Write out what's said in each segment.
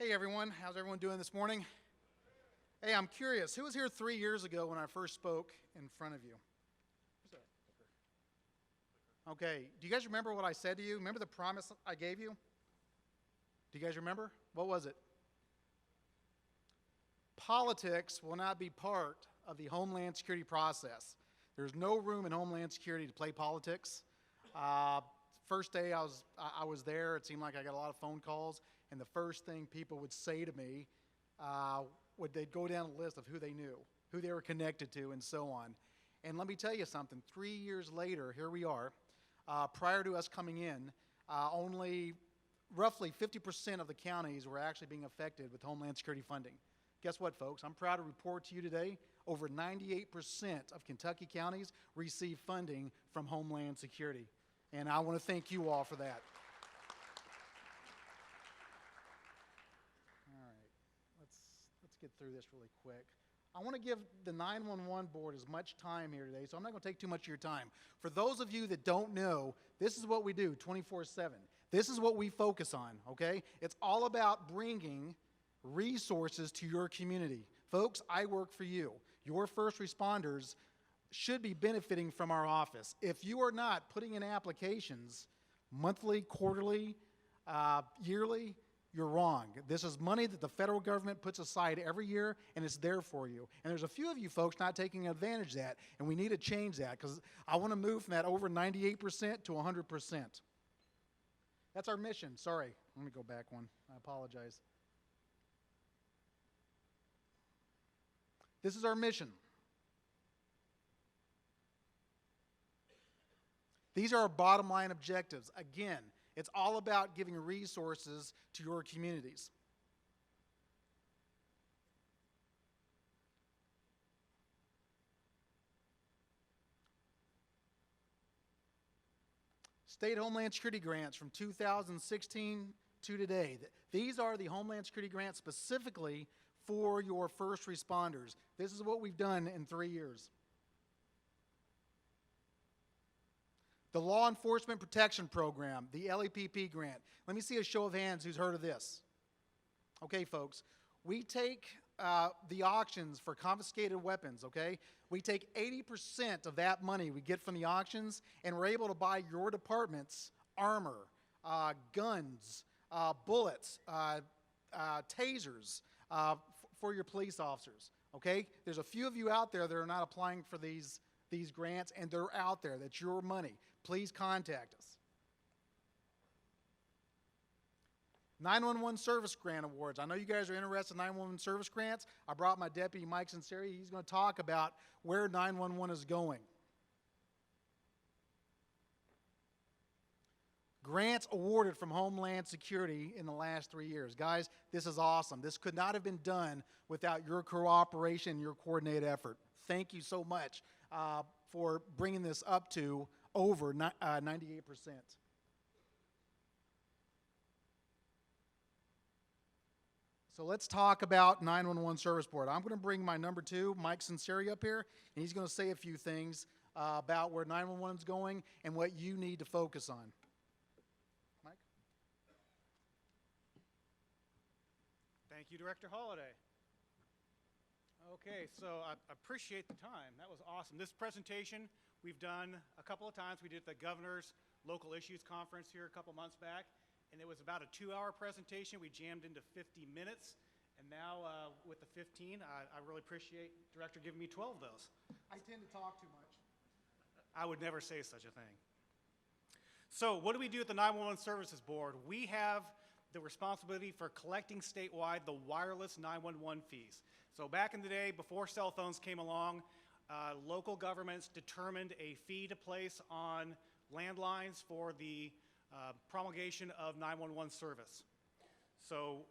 Hey everyone, how's everyone doing this morning? Hey, I'm curious, who was here 3 years ago when I first spoke in front of you? Okay, do you guys remember what I said to you? Remember the promise I gave you? Do you guys remember? What was it? Politics will not be part of the Homeland Security process. There's no room in Homeland Security to play politics. First day I was there, it seemed like I got a lot of phone calls, and the first thing people would say to me, they'd go down a list of who they knew, who they were connected to, and so on. And let me tell you something, 3 years later, here we are. Prior to us coming in, only roughly 50% of the counties were actually being affected with Homeland Security funding. Guess what, folks? I'm proud to report to you today, over 98% of Kentucky counties receive funding from Homeland Security. And I want to thank you all for that. All right, let's get through this really quick. I want to give the 911 board as much time here today, so I'm not going to take too much of your time. For those of you that don't know, this is what we do 24/7. This is what we focus on, okay? It's all about bringing resources to your community. Folks, I work for you. Your first responders should be benefiting from our office. If you are not putting in applications monthly, quarterly, yearly, you're wrong. This is money that the federal government puts aside every year, and it's there for you. And there's a few of you folks not taking advantage of that, and we need to change that because I want to move from that over 98% to 100%. That's our mission. Sorry, let me go back one. I apologize. This is our mission. These are our bottom line objectives. Again, it's all about giving resources to your communities. State Homeland Security grants from 2016 to today. These are the Homeland Security grants specifically for your first responders. This is what we've done in 3 years. The Law Enforcement Protection Program, the LEPP grant. Let me see a show of hands who's heard of this. Okay, folks, we take the auctions for confiscated weapons, okay? We take 80% of that money we get from the auctions, and we're able to buy your department's armor, guns, bullets, tasers for your police officers, okay? There's a few of you out there that are not applying for these grants, and they're out there. That's your money. Please contact us. 911 Service Grant Awards. I know you guys are interested in 911 service grants. I brought my deputy, Mike Sinceri. He's going to talk about where 911 is going. Grants awarded from Homeland Security in the last 3 years. Guys, this is awesome. This could not have been done without your cooperation and your coordinated effort. Thank you so much for bringing this up to over 98%. So let's talk about 911 Service Board. I'm going to bring my number 2, Mike Sinceri, up here, and he's going to say a few things about where 911 is going and what you need to focus on. Mike? Thank you, Director Holliday. Okay, so I appreciate the time. That was awesome. This presentation we've done a couple of times. We did the Governor's Local Issues Conference here a couple months back, and it was about a 2-hour presentation. We jammed into 50 minutes, and now with the 15, I really appreciate Director giving me 12 of those. I tend to talk too much. I would never say such a thing. So what do we do at the 911 Services Board? We have the responsibility for collecting statewide the wireless 911 fees. So back in the day, before cell phones came along, local governments determined a fee to place on landlines for the promulgation of 911 service. So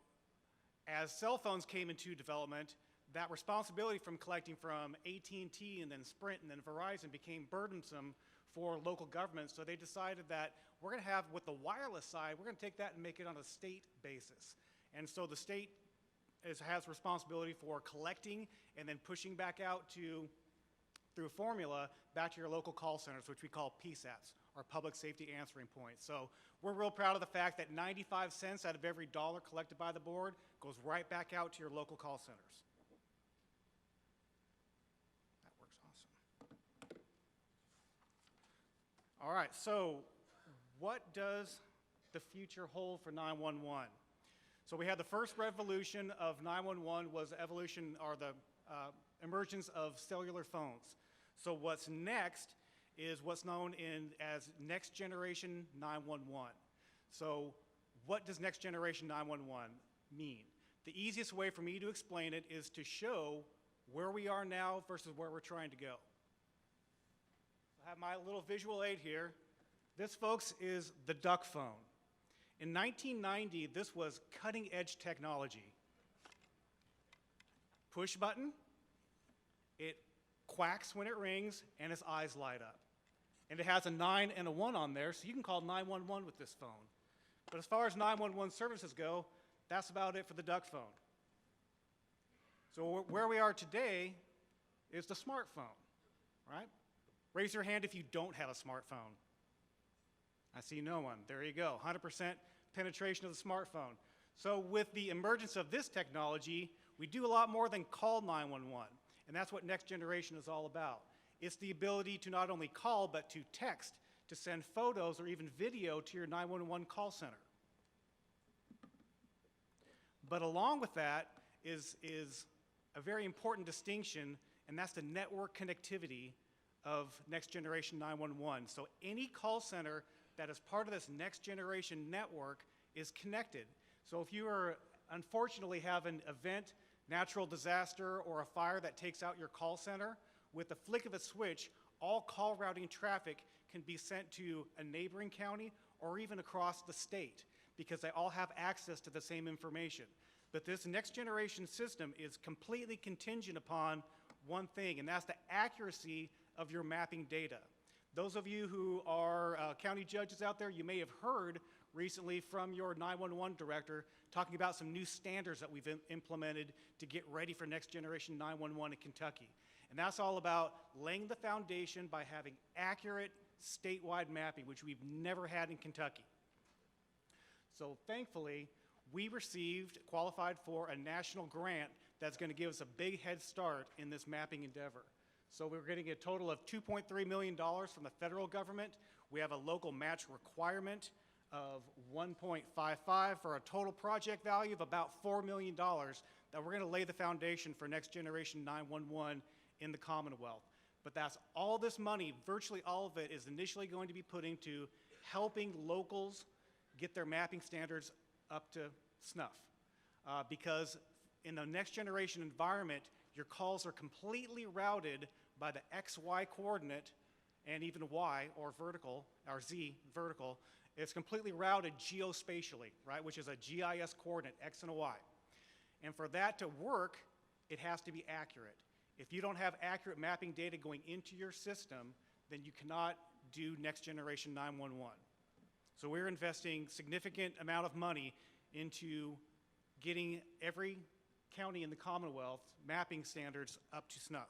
as cell phones came into development, that responsibility from collecting from AT&T and then Sprint and then Verizon became burdensome for local governments, so they decided that we're going to have, with the wireless side, we're going to take that and make it on a state basis. And so the state has responsibility for collecting and then pushing back out to through a formula back to your local call centers, which we call PSATs, or Public Safety Answering Points. So we're real proud of the fact that 95 cents out of every dollar collected by the board goes right back out to your local call centers. That works awesome. All right, so what does the future hold for 911? So we had the first revolution of 911 was the evolution or the emergence of cellular phones. So what's next is what's known as next generation 911. So what does next generation 911 mean? The easiest way for me to explain it is to show where we are now versus where we're trying to go. I have my little visual aid here. This, folks, is the duck phone. In 1990, this was cutting-edge technology. Push button, it quacks when it rings, and its eyes light up. And it has a 9 and a 1 on there, so you can call 911 with this phone. But as far as 911 services go, that's about it for the duck phone. So where we are today is the smartphone, right? Raise your hand if you don't have a smartphone. I see no one. There you go, 100% penetration of the smartphone. So with the emergence of this technology, we do a lot more than call 911, and that's what next generation is all about. It's the ability to not only call, but to text, to send photos or even video to your 911 call center. But along with that is a very important distinction, and that's the network connectivity of next generation 911. So any call center that is part of this next generation network is connected. So if you are unfortunately have an event, natural disaster, or a fire that takes out your call center, with the flick of a switch, all call routing traffic can be sent to a neighboring county or even across the state because they all have access to the same information. But this next generation system is completely contingent upon one thing, and that's the accuracy of your mapping data. Those of you who are county judges out there, you may have heard recently from your 911 director talking about some new standards that we've implemented to get ready for next generation 911 in Kentucky. And that's all about laying the foundation by having accurate statewide mapping, which we've never had in Kentucky. So thankfully, we qualified for a national grant that's going to give us a big head start in this mapping endeavor. So we're getting a total of $2.3 million from the federal government. We have a local match requirement of 1.55 for a total project value of about $4 million that we're going to lay the foundation for next generation 911 in the Commonwealth. But that's all this money, virtually all of it, is initially going to be put into helping locals get their mapping standards up to snuff. Because in the next generation environment, your calls are completely routed by the XY coordinate and even Y or vertical, or Z vertical. It's completely routed geospatially, right, which is a GIS coordinate, X and a Y. And for that to work, it has to be accurate. If you don't have accurate mapping data going into your system, then you cannot do next generation 911. So we're investing significant amount of money into getting every county in the Commonwealth mapping standards up to snuff.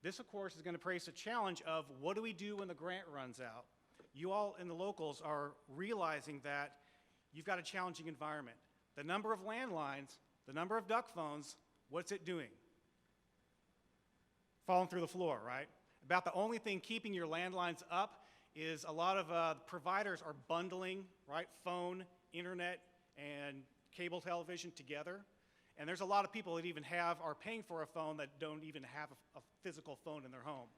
This, of course, is going to face a challenge of what do we do when the grant runs out? You all in the locals are realizing that you've got a challenging environment. The number of landlines, the number of duck phones, what's it doing? Falling through the floor, right? About the only thing keeping your landlines up is a lot of providers are bundling, right, phone, internet, and cable television together. And there's a lot of people that even are paying for a phone that don't even have a physical phone in their home.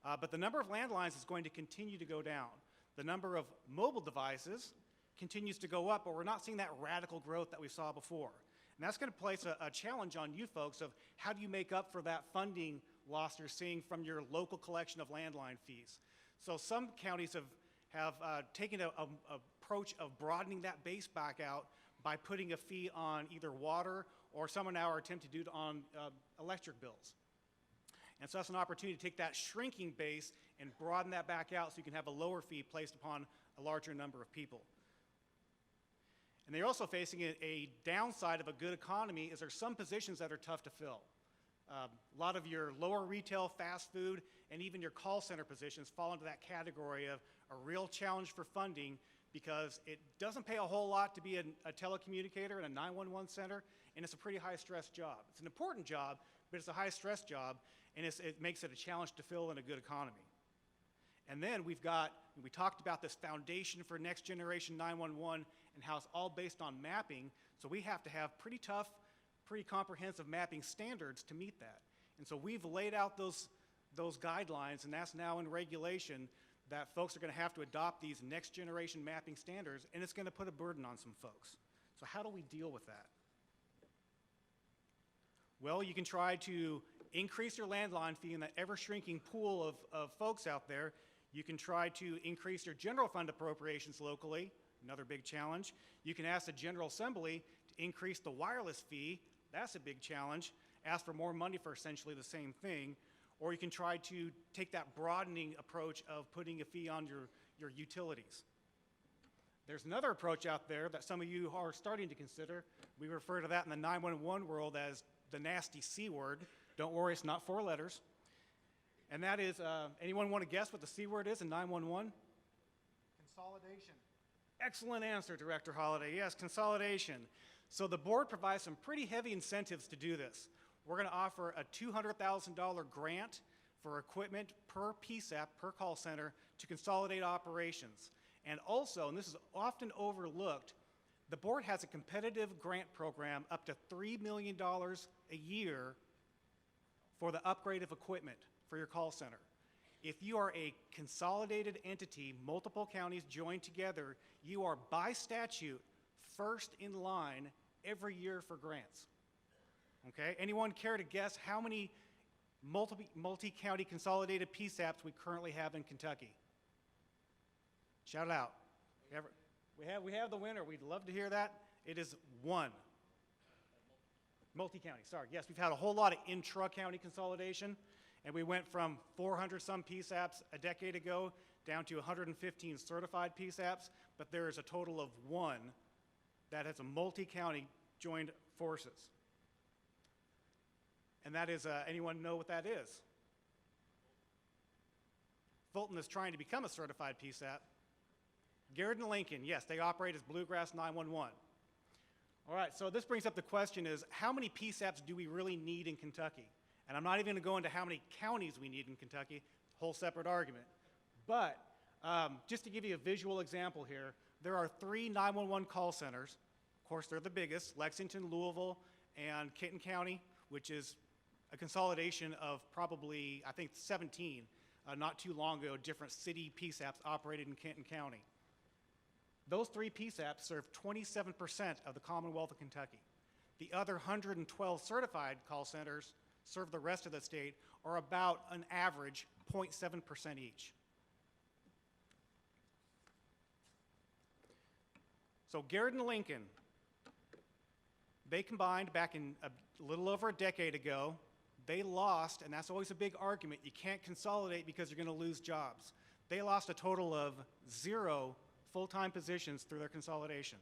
But the number of landlines is going to continue to go down. The number of mobile devices continues to go up, but we're not seeing that radical growth that we saw before. And that's going to place a challenge on you folks of how do you make up for that funding loss you're seeing from your local collection of landline fees. So some counties have taken an approach of broadening that base back out by putting a fee on either water, or some now are attempting to do it on electric bills. And so that's an opportunity to take that shrinking base and broaden that back out so you can have a lower fee placed upon a larger number of people. And they're also facing a downside of a good economy is there's some positions that are tough to fill. A lot of your lower retail, fast food, and even your call center positions fall into that category of a real challenge for funding because it doesn't pay a whole lot to be a telecommunicator in a 911 center, and it's a pretty high-stress job. It's an important job, but it's a high-stress job, and it makes it a challenge to fill in a good economy. And then we talked about this foundation for next generation 911 and how it's all based on mapping, so we have to have pretty tough, pretty comprehensive mapping standards to meet that. And so we've laid out those guidelines, and that's now in regulation that folks are going to have to adopt these next generation mapping standards, and it's going to put a burden on some folks. So how do we deal with that? Well, you can try to increase your landline fee in that ever-shrinking pool of folks out there. You can try to increase your general fund appropriations locally, another big challenge. You can ask the General Assembly to increase the wireless fee. That's a big challenge. Ask for more money for essentially the same thing. Or you can try to take that broadening approach of putting a fee on your utilities. There's another approach out there that some of you are starting to consider. We refer to that in the 911 world as the nasty C word. Don't worry, it's not 4 letters. And that is, anyone want to guess what the C word is in 911? Consolidation. Excellent answer, Director Holliday. Yes, consolidation. So the board provides some pretty heavy incentives to do this. We're going to offer a $200,000 grant for equipment per PSAP, per call center, to consolidate operations. And also, and this is often overlooked, the board has a competitive grant program up to $3 million a year for the upgrade of equipment for your call center. If you are a consolidated entity, multiple counties joined together, you are by statute first in line every year for grants. Okay, anyone care to guess how many multi-county consolidated PSAPs we currently have in Kentucky? Shout it out. We have the winner. We'd love to hear that. It is 1. Multi-county, sorry. Yes, we've had a whole lot of intra-county consolidation, and we went from 400-some PSAPs a decade ago down to 115 certified PSAPs, but there is a total of 1 that has a multi-county joined forces. And that is, anyone know what that is? Fulton is trying to become a certified PSAP. Garrett and Lincoln, yes, they operate as Bluegrass 911. All right, so this brings up the question is, how many PSAPs do we really need in Kentucky? And I'm not even going to go into how many counties we need in Kentucky, whole separate argument. But just to give you a visual example here, there are 3 911 call centers. Of course, they're the biggest, Lexington, Louisville, and Kenton County, which is a consolidation of probably, I think, 17, not too long ago, different city PSAPs operated in Kenton County. Those 3 PSAPs serve 27% of the Commonwealth of Kentucky. The other 112 certified call centers serve the rest of the state, or about an average 0.7% each. So Garrett and Lincoln, they combined back in a little over a decade ago. They lost, and that's always a big argument. You can't consolidate because you're going to lose jobs. They lost a total of 0 full-time positions through their consolidation.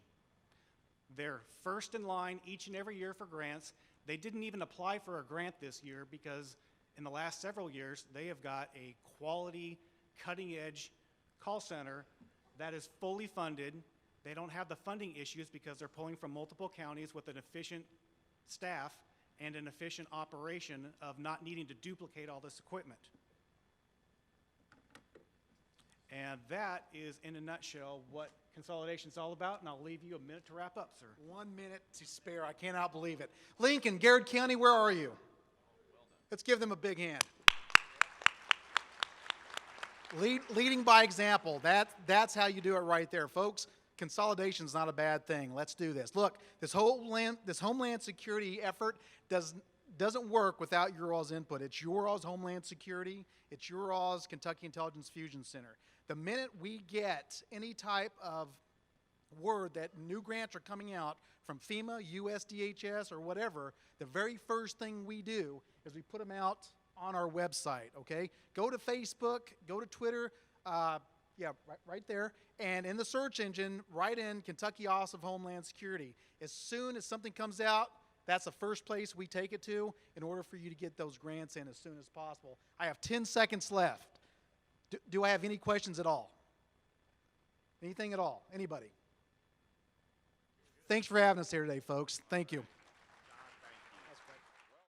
They're first in line each and every year for grants. They didn't even apply for a grant this year because in the last several years, they have got a quality, cutting-edge call center that is fully funded. They don't have the funding issues because they're pulling from multiple counties with an efficient staff and an efficient operation of not needing to duplicate all this equipment. And that is, in a nutshell, what consolidation is all about, and I'll leave you a minute to wrap up, sir. 1 minute to spare. I cannot believe it. Lincoln, Garrett County, where are you? Let's give them a big hand. Leading by example. That's how you do it right there, folks. Consolidation is not a bad thing. Let's do this. Look, this Homeland Security effort doesn't work without your all's input. It's your all's Homeland Security. It's your all's Kentucky Intelligence Fusion Center. The minute we get any type of word that new grants are coming out from FEMA, USDHS, or whatever, the very first thing we do is we put them out on our website, okay? Go to Facebook, go to Twitter, right there, and in the search engine, write in Kentucky Office of Homeland Security. As soon as something comes out, That's the first place we take it to in order for you to get those grants in as soon as possible. I have 10 seconds left. Do I have any questions at all? Anything at all? Anybody? Thanks for having us here today, folks. Thank you.